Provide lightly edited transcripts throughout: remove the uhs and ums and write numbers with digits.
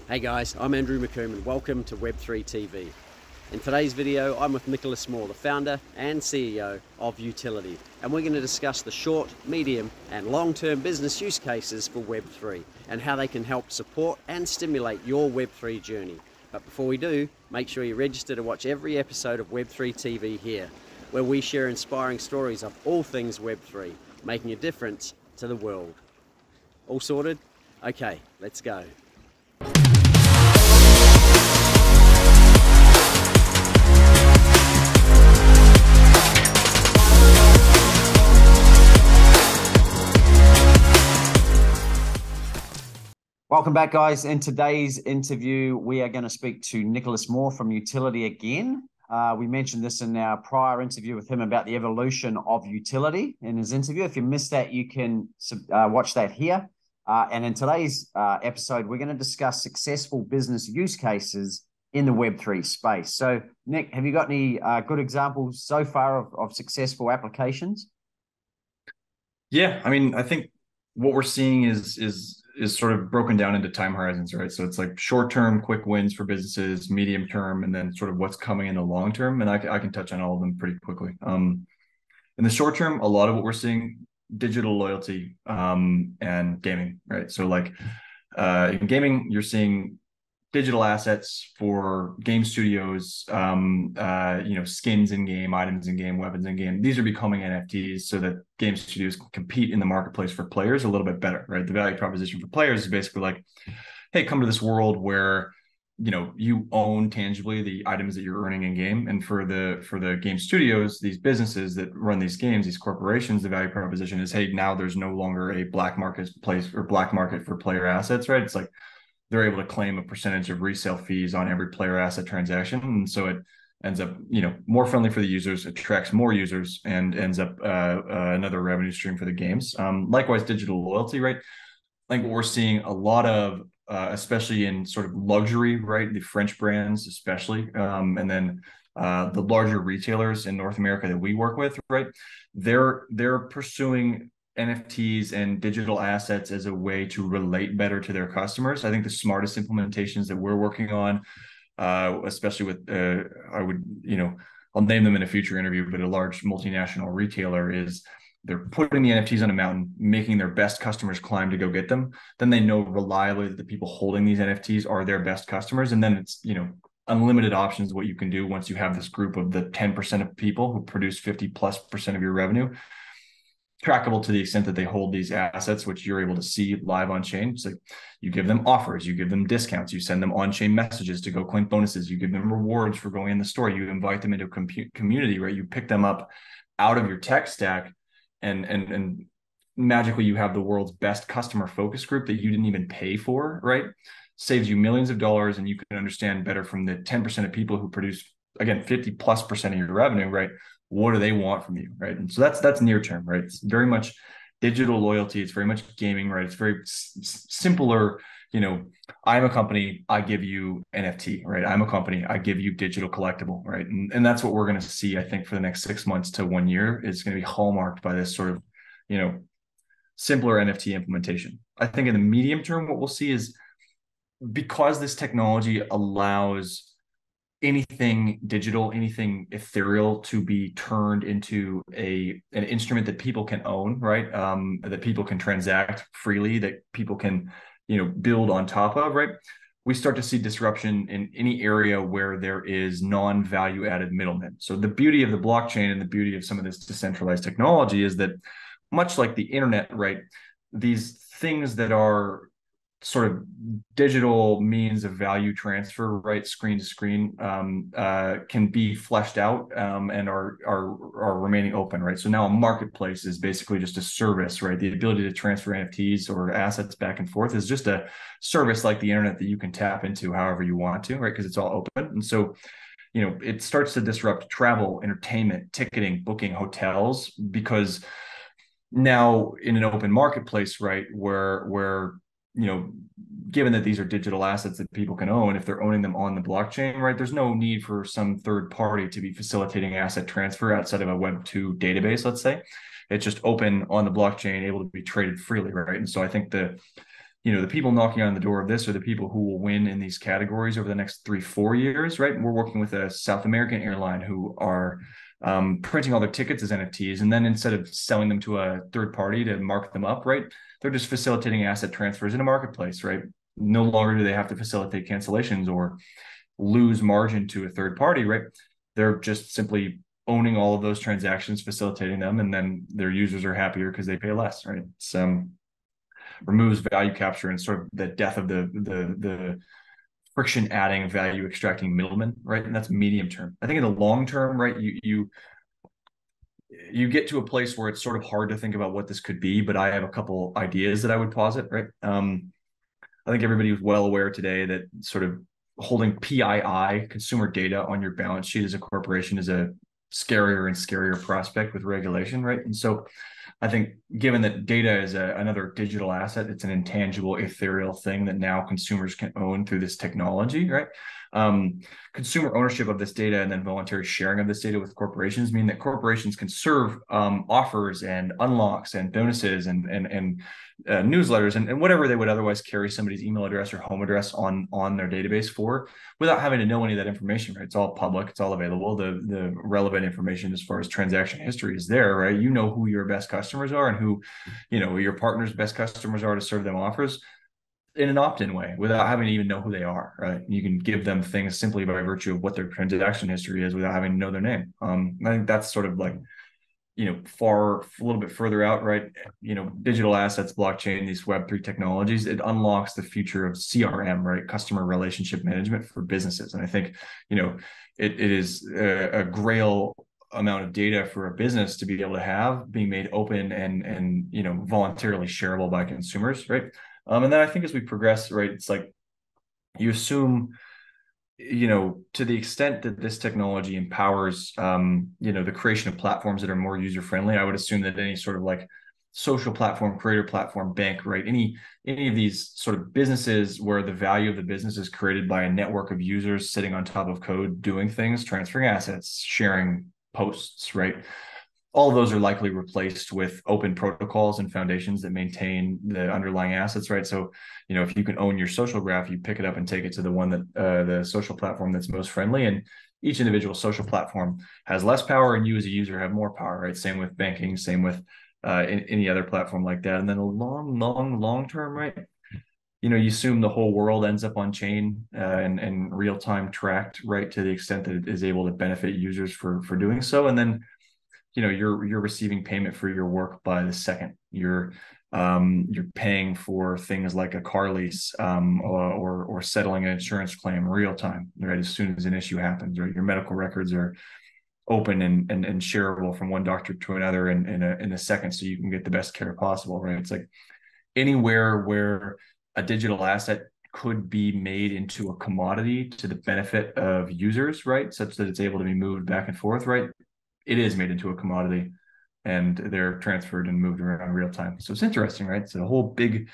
Hey guys, I'm Andrew McComb and welcome to Web3 TV. In today's video, I'm with Nikolas, the founder and CEO of Utiliti, and we're going to discuss the short, medium and long-term business use cases for Web3 and how they can help support and stimulate your Web3 journey. But before we do, make sure you register to watch every episode of Web3 TV here, where we share inspiring stories of all things Web3, making a difference to the world. All sorted? Okay, let's go. Welcome back, guys. In today's interview, we are going to speak to Nikolas from Utiliti again. We mentioned this in our prior interview with him about the evolution of Utiliti in his interview. If you missed that, you can watch that here. And in today's episode, we're going to discuss successful business use cases in the Web3 space. So, Nick, have you got any good examples so far of successful applications? Yeah, I mean, I think what we're seeing is sort of broken down into time horizons, right? So it's like short-term quick wins for businesses, medium term, and then sort of what's coming in the long term. And I can touch on all of them pretty quickly. In the short term, a lot of what we're seeing, digital loyalty and gaming, right? So like in gaming, you're seeing digital assets for game studios, skins in game, items in game, weapons in game. These are becoming NFTs so that game studios can compete in the marketplace for players a little bit better, right? The value proposition for players is basically like, hey, come to this world where you own tangibly the items that you're earning in game. And for the game studios, these businesses that run these games, these corporations, the value proposition is, hey, now there's no longer a black market place or black market for player assets, right? It's like they're able to claim a percentage of resale fees on every player asset transaction. And so it ends up, more friendly for the users, attracts more users, and ends up another revenue stream for the games. Likewise, digital loyalty, right? I think what we're seeing a lot of, especially in sort of luxury, right? The French brands, especially, and then the larger retailers in North America that we work with, right? They're pursuing NFTs and digital assets as a way to relate better to their customers. I think the smartest implementations that we're working on, especially with, I'll name them in a future interview, but a large multinational retailer is they're putting the NFTs on a mountain, making their best customers climb to go get them. Then they know reliably that the people holding these NFTs are their best customers. And then it's, unlimited options what you can do once you have this group of the 10% of people who produce 50+% of your revenue, trackable to the extent that they hold these assets, which you're able to see live on chain. It's like you give them offers, you give them discounts, you send them on-chain messages to go claim bonuses, you give them rewards for going in the store, you invite them into a community, right? You pick them up out of your tech stack, and magically you have the world's best customer focus group that you didn't even pay for, right? Saves you millions of dollars, and you can understand better from the 10% of people who produce, again, 50+% of your revenue, right? What do they want from you, right? And so that's near term, right? It's very much digital loyalty. It's very much gaming, right? It's very simpler. I'm a company, I give you NFT, right? I'm a company, I give you digital collectible, right? And that's what we're going to see, I think, for the next 6 months to 1 year. Is going to be hallmarked by this sort of, simpler NFT implementation. I think in the medium term, what we'll see is, because this technology allows anything digital, anything ethereal to be turned into an instrument that people can own, right? That people can transact freely, that people can, build on top of, right? We start to see disruption in any area where there is non-value added middlemen. So the beauty of the blockchain and the beauty of some of this decentralized technology is that, much like the internet, right? These things that are sort of digital means of value transfer, right, screen to screen, can be fleshed out and are remaining open, right? So now a marketplace is basically just a service, right? The ability to transfer NFTs or assets back and forth is just a service like the internet that you can tap into however you want to, right? Because it's all open. And so, it starts to disrupt travel, entertainment, ticketing, booking, hotels, because now in an open marketplace, right, where given that these are digital assets that people can own, if they're owning them on the blockchain, right, there's no need for some third party to be facilitating asset transfer outside of a Web2 database, let's say. It's just open on the blockchain, able to be traded freely, right? And so I think the people knocking on the door of this are the people who will win in these categories over the next 3-4 years, right? We're working with a South American airline who are printing all their tickets as NFTs, and then instead of selling them to a third party to mark them up, right, they're just facilitating asset transfers in a marketplace, right? No longer do they have to facilitate cancellations or lose margin to a third party, right? They're just simply owning all of those transactions, facilitating them, and then their users are happier because they pay less, right? It's removes value capture and sort of the death of the friction adding value extracting middlemen, right? And that's medium term. I think in the long term, right, you get to a place where it's sort of hard to think about what this could be, but I have a couple ideas that I would posit, right? I think everybody was well aware today that sort of holding PII, consumer data, on your balance sheet as a corporation is a scarier and scarier prospect with regulation, right? And so I think given that data is another digital asset, it's an intangible, ethereal thing that now consumers can own through this technology, right? Consumer ownership of this data and then voluntary sharing of this data with corporations mean that corporations can serve offers and unlocks and bonuses and newsletters and whatever they would otherwise carry somebody's email address or home address on their database for, without having to know any of that information, right? It's all public, it's all available. The relevant information as far as transaction history is there, right? You know who your best customers are and who, your partner's best customers are to serve them offers in an opt-in way without having to even know who they are, right? You can give them things simply by virtue of what their transaction history is without having to know their name. I think that's sort of like, a little bit further out, right? Digital assets, blockchain, these Web3 technologies, it unlocks the future of CRM, right? Customer relationship management for businesses. And I think, it is a grail amount of data for a business to be able to have being made open and voluntarily shareable by consumers, right? And then I think as we progress, right, it's like you assume, to the extent that this technology empowers, the creation of platforms that are more user friendly, I would assume that any sort of like social platform, creator platform, bank, right, any of these sort of businesses where the value of the business is created by a network of users sitting on top of code, doing things, transferring assets, sharing posts, right? All of those are likely replaced with open protocols and foundations that maintain the underlying assets, right? So, if you can own your social graph, you pick it up and take it to the one that the social platform that's most friendly. And each individual social platform has less power, and you as a user have more power, right? Same with banking, same with any other platform like that. And then a long term, right? You assume the whole world ends up on chain and real time tracked, right, to the extent that it is able to benefit users for doing so. And then you're receiving payment for your work by the second. You're paying for things like a car lease or settling an insurance claim real time, right? As soon as an issue happens, right? Your medical records are open and shareable from one doctor to another in a second, so you can get the best care possible, right? It's like anywhere where a digital asset could be made into a commodity to the benefit of users, right? Such that it's able to be moved back and forth, right? It is made into a commodity and they're transferred and moved around real time. So it's interesting, right? It's a whole big,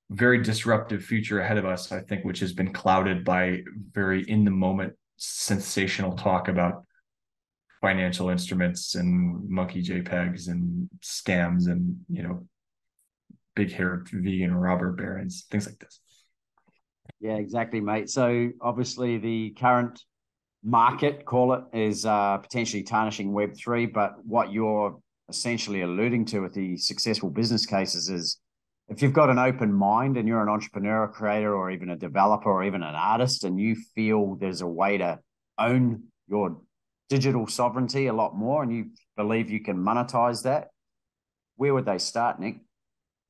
very disruptive future ahead of us, I think, which has been clouded by very in the moment sensational talk about financial instruments and monkey JPEGs and scams and, big haired vegan robber barons, things like this. Yeah, exactly, mate. So obviously the current market, call it, is potentially tarnishing Web3, but what you're essentially alluding to with the successful business cases is if you've got an open mind and you're an entrepreneur, a creator, or even a developer, or even an artist, and you feel there's a way to own your digital sovereignty a lot more and you believe you can monetize that, where would they start, Nick?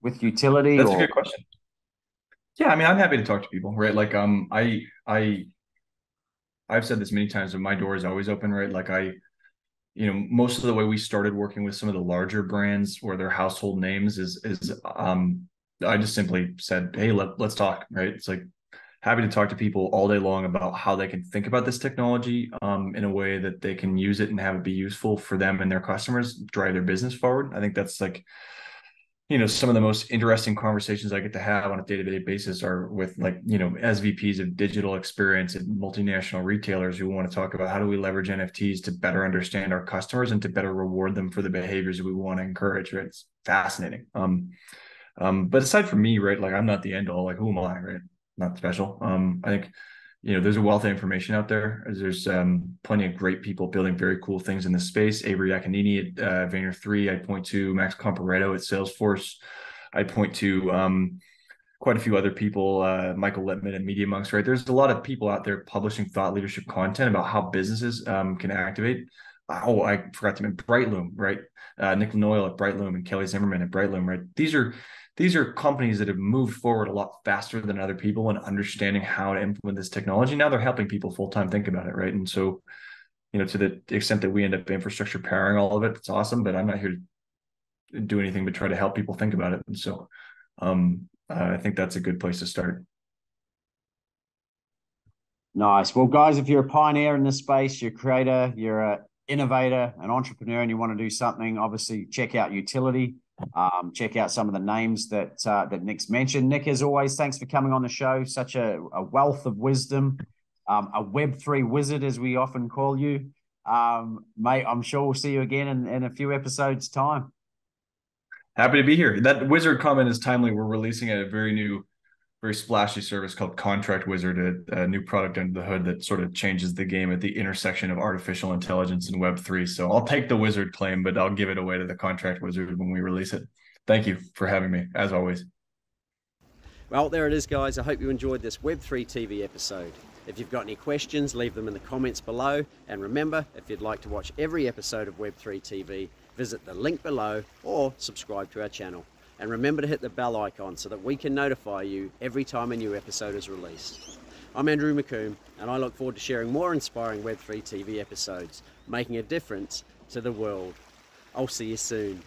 With Utiliti? That's a good question. Yeah, I mean, I'm happy to talk to people, right? Like, I've said this many times, but my door is always open, right? Like most of the way we started working with some of the larger brands where their household names is I just simply said, hey, let's talk, right? It's like happy to talk to people all day long about how they can think about this technology in a way that they can use it and have it be useful for them and their customers, drive their business forward. I think that's like, some of the most interesting conversations I get to have on a day-to-day basis are with SVPs of digital experience at multinational retailers who want to talk about how do we leverage NFTs to better understand our customers and to better reward them for the behaviors we want to encourage, right? It's fascinating. But aside from me, right, like I'm not the end all. Like who am I, right? Not special. I think there's a wealth of information out there. There's plenty of great people building very cool things in this space. Avery Akinini at Vayner3. I'd point to Max Comparetto at Salesforce. I'd point to quite a few other people, Michael Littman and Media Monks, right? There's a lot of people out there publishing thought leadership content about how businesses can activate. Oh, I forgot to mention Brightloom, right? Nick Lanoyle at Brightloom and Kelly Zimmerman at Brightloom, right? These are companies that have moved forward a lot faster than other people in understanding how to implement this technology. Now they're helping people full time think about it, right? And so, to the extent that we end up infrastructure powering all of it, it's awesome. But I'm not here to do anything but try to help people think about it. And so, I think that's a good place to start. Nice. Well, guys, if you're a pioneer in this space, you're a creator, you're an innovator, an entrepreneur, and you want to do something, obviously check out Utiliti. Check out some of the names that Nick's mentioned. Nick, as always, thanks for coming on the show. Such a wealth of wisdom, a Web3 wizard, as we often call you. Mate, I'm sure we'll see you again in a few episodes' time. Happy to be here. That wizard comment is timely. We're releasing a very splashy service called Contract Wizard, a new product under the hood that sort of changes the game at the intersection of artificial intelligence and Web3. So I'll take the wizard claim, but I'll give it away to the Contract Wizard when we release it. Thank you for having me, as always. Well, there it is, guys. I hope you enjoyed this Web3 TV episode. If you've got any questions, leave them in the comments below. And remember, if you'd like to watch every episode of Web3 TV, visit the link below or subscribe to our channel. And remember to hit the bell icon so that we can notify you every time a new episode is released. I'm Andrew McComb, and I look forward to sharing more inspiring Web3 TV episodes, making a difference to the world. I'll see you soon.